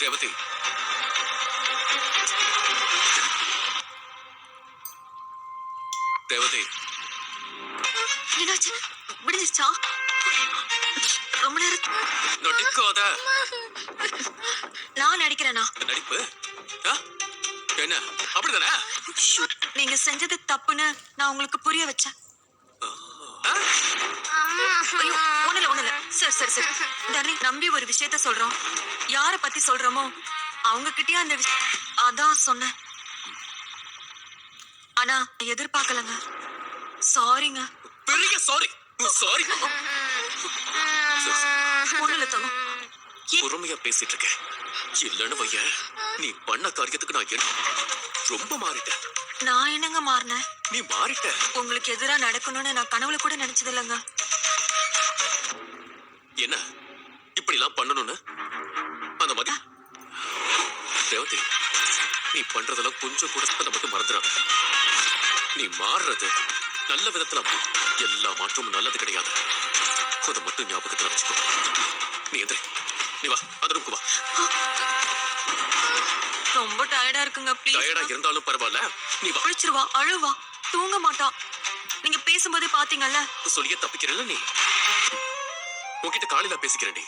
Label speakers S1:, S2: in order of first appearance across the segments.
S1: ரேவதி, ரேவதி,
S2: என்னாச்சு? விடுஞ்சிச்சா? ரொம்ப நேரம்
S1: நடிக்காத.
S2: நான் நடிக்கிறேனா?
S1: நடிப்பு என்ன அப்படிதானே?
S2: நீங்க செஞ்சது தப்புன்னு நான் உங்களுக்கு புரிய வச்சேன். ஐயோ, ஒண்ணுல சரி சரி சரி டார்லிங், நம்பி ஒரு விஷயத்த சொல்றோம். யார பத்தி சொல்றோமோ அவங்க கிட்டயே அந்த அதான் சொன்னேன். ஆனா எதிர்பார்க்கலங்க. சாரிங்க.
S1: பெரிய சாரி. சாரி.
S2: ஒண்ணுல தோணும்.
S1: பொறுமையா பேசிட்டு இருக்கேன். இல்லன்னு வைய, நீ பண்ண காரியத்துக்கு நான் ரொம்ப மாறிட்டேன்.
S2: நான் என்னங்க மாறினேன்?
S1: நீ மாறிட்ட.
S2: உங்களுக்கு எதிரா நடக்கணும்னு நான் கனவுல கூட நினைச்சது இல்லைங்க.
S1: என்ன இப்படி எல்லாம் பண்ணணும்னு அந்த மாதிரி ரேவதி, நீ பண்றதெல்லாம் கொஞ்சம் கூட மட்டும் மறந்துடாத. நீ மாறுறது நல்ல விதத்துல. எல்லா மாற்றமும் நல்லது கிடையாது. அதை மட்டும் ஞாபகத்துல வச்சுக்கோ. நீ எந்திரி, நீ வா, அந்த ரூமுக்கு வா.
S2: ரொம்ப டயர்டா இருக்குங்க.
S1: டயர்டா இருந்தாலும் பரவாயில்ல, நீ வா.
S2: குளிச்சிருவா, அழுவா, தூங்க மாட்டா. நீங்க பேசும்போதே பாத்தீங்கல்ல.
S1: சொல்லியே தப்பிக்கிறல்ல நீ. உன்கிட்ட காலையில பேசிக்கிறேன்.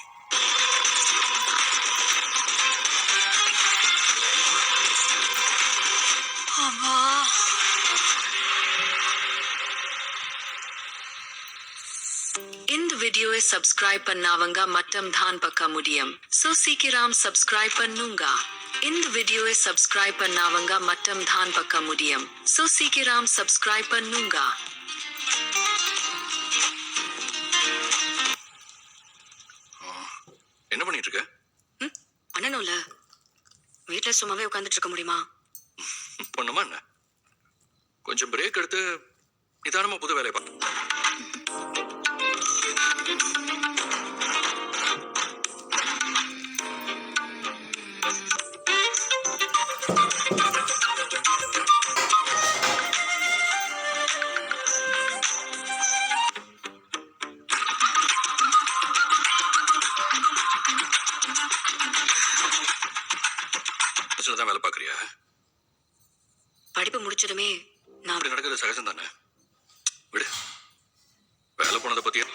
S2: அம்மா, இந்த வீடியோவை சப்ஸ்கிரைப் பண்ணாவங்க மட்டும் தான் பார்க்க முடியும். சோ சீக்கிரம் சப்ஸ்கிரைப் பண்ணுங்க. இந்த வீடியோவை சப்ஸ்கிரைப் பண்ணாவங்க மட்டும் தான் பார்க்க முடியும். சோ சீக்கிரம் சப்ஸ்கிரைப் பண்ணுங்க.
S1: என்ன பண்ணிட்டு இருக்க?
S2: பண்ணணும்ல, வீட்டுல சும்மாவே உட்காந்துட்டு இருக்க முடியுமா?
S1: பண்ணுமா என்ன? கொஞ்சம் பிரேக் எடுத்து நிதானமா புது வேலையை பார்த்து. தான் வேலை பாக்குறியா?
S2: படிப்பு முடிச்சதுமே நான்
S1: அப்படி நடக்கிறது சகஜம் தானே. விடு, வேலை போனதை பத்தியா?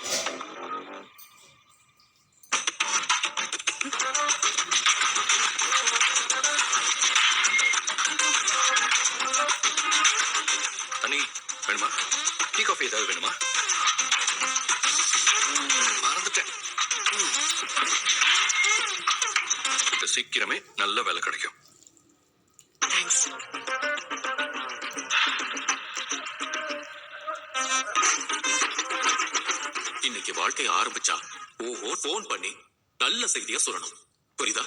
S1: தண்ணி வேணுமா? டீ காஃபி ஏதாவது வேணுமா? மறந்துட்டேன். சீக்கிரமே நல்ல வேலை கிடைக்கும். இன்னைக்கு வாழ்க்கையை ஆரம்பிச்சா ஓஹோ போன் பண்ணி நல்ல செய்தியா சொல்லணும். புரியுதா?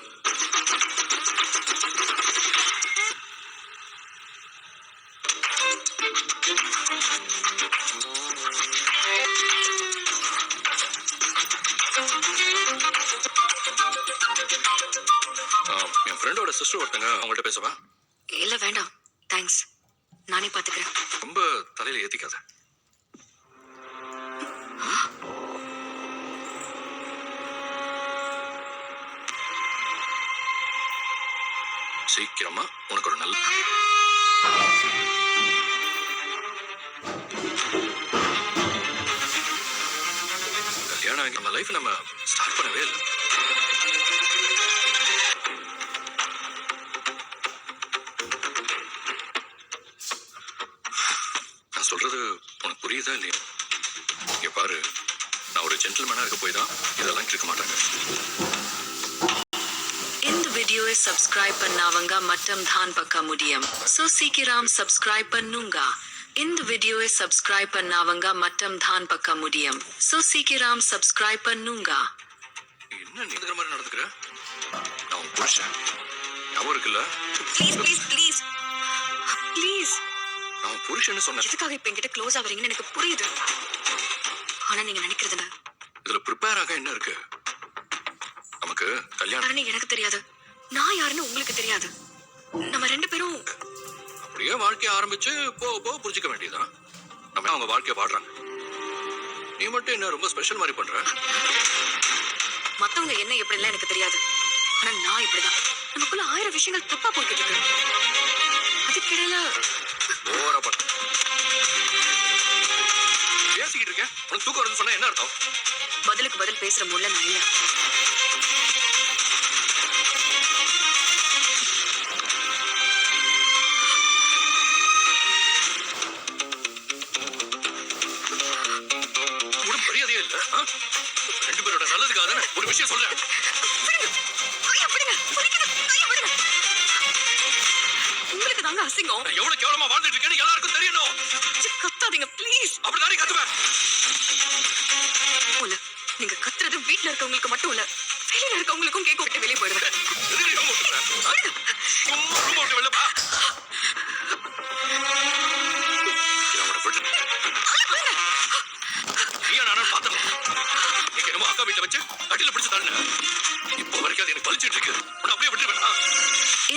S1: என் ஃப்ரெண்டோட சிஸ்டர் ஒருத்தங்க, அவங்கள்ட்ட பேசவா?
S2: இல்ல வேண்டாம், தேங்க்ஸ். நானே பாத்துக்கிறேன்.
S1: ரொம்ப தலையில ஏத்திக்காத. சீக்கிரமா உனக்கு ஒரு நல்ல கல்யாணம் நம்ம லைஃப் நம்ம ஸ்டார்ட் பண்ணவே இல்லை. நான் சொல்றது உனக்கு புரியுதா இல்லையா? இங்க பாரு, நான் ஒரு ஜென்டில்மேனா இருக்க போய் தான் இதெல்லாம் கேட்க மாட்டாங்க.
S2: இந்த வீடியோவை சப்ஸ்கிரைப் பண்ணாவங்க மட்டும் தான் பார்க்க முடியும். சோ சீக்கிரம் சப்ஸ்கிரைப் பண்ணுங்க. இந்த வீடியோவை சப்ஸ்கிரைப் பண்ணாவங்க மட்டும் தான் பார்க்க முடியும். சோ சீக்கிரம் சப்ஸ்கிரைப் பண்ணுங்க.
S1: என்ன நீ இந்த மாதிரி நடந்துக்கிற? நான் உன் புருஷன், ஞாபகம் இருக்குல்ல?
S2: Please please please please.
S1: நான் உன் புருஷன்னு சொன்னேன்.
S2: எதுக்காக இப்ப என்கிட்ட க்ளோஸ் ஆவறீங்கன்னு எனக்கு புரியுது. ஆனா நீங்க நினைக்கிறதுல
S1: இதுல ப்ரிப்பேர் ஆக என்ன இருக்கு? நமக்கு கல்யாணம்
S2: எனக்கு தெரியாது. நான் யாருன்னு உங்களுக்கு தெரியாது. நம்ம ரெண்டு பேரும்
S1: அப்படியே வாழ்க்கைய ஆரம்பிச்சு போ புரிஞ்சுக்க வேண்டியதான். நம்ம அவங்க வாழ்க்கைய வாடுறாங்க. நீ மட்டும் என்ன ரொம்ப ஸ்பெஷல் மாதிரி பண்ற?
S2: மத்தவங்க என்ன எப்படி எல்லாம் எனக்கு தெரியாது. ஆனா நான் இப்படிதான் நமக்குள்ள 1000 விஷயங்கள் தப்பா போய்கிட்டு இருக்கு. அதுக்கிடையில
S1: ஓவரா பண்ண பேசிக்கிட்டு இருக்கேன். உனக்கு தூக்கம் வருதுன்னு சொன்னா என்ன அர்த்தம்?
S2: பதிலுக்கு பதில் பேசுற முள்ள நான் இல்ல.
S1: ஒரு மரியாதையே இல்ல. ஆ? ரெண்டு பேரோட நல்லதுக்காக தானே ஒரு விஷயம் சொல்றேன்.
S2: உங்களுக்கு தாங்க அசிங்கம்.
S1: நான் எவ்வளவு கேவலமா வாழ்ந்துட்டு இருக்கேன்னு எல்லாருக்கும் தெரியணும்.
S2: கத்தாதீங்க ப்ளீஸ்.
S1: அப்படிதானே கத்துவேன்.
S2: இல்ல நீங்க கத்துறது வீட்ல இருக்கவங்களுக்கு மட்டும் இல்ல, வெளியில இருக்கவங்களுக்கும் கேட்க விட்டு வெளியே போயிடுவேன்.
S1: எதுக்கு room விட்டு போற? சும்மா room விட்டு வெளில வா. இதை அவனை விட்டு. நீயா நானும் பார்த்தோம். நீங்க என்னமோ அக்கா வீட்டை வச்சு அடியில பிடிச்சு தள்ளின. இப்போ வரைக்கும் அது எனக்கு பலிச்சிட்டு இருக்கு. உன்னை அப்படியே விட்டுருவேனா?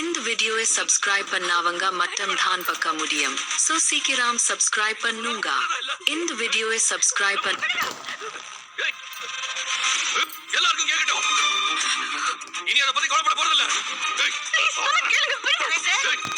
S2: இந்த வீடியோவை சப்ஸ்கிரைப் பண்ணாவங்க மட்டும் தான் பார்க்க முடியும். சோ சீக்கிரம் சப்ஸ்கிரைப் பண்ணுங்க. இந்த வீடியோவை சப்ஸ்கிரைப் பண்ண
S1: ஏய், எல்லாருக்கும் கேட்கட்டும். இனி அதை பத்தி கவலைப்பட போறதில்ல. ஏய், ஏய்.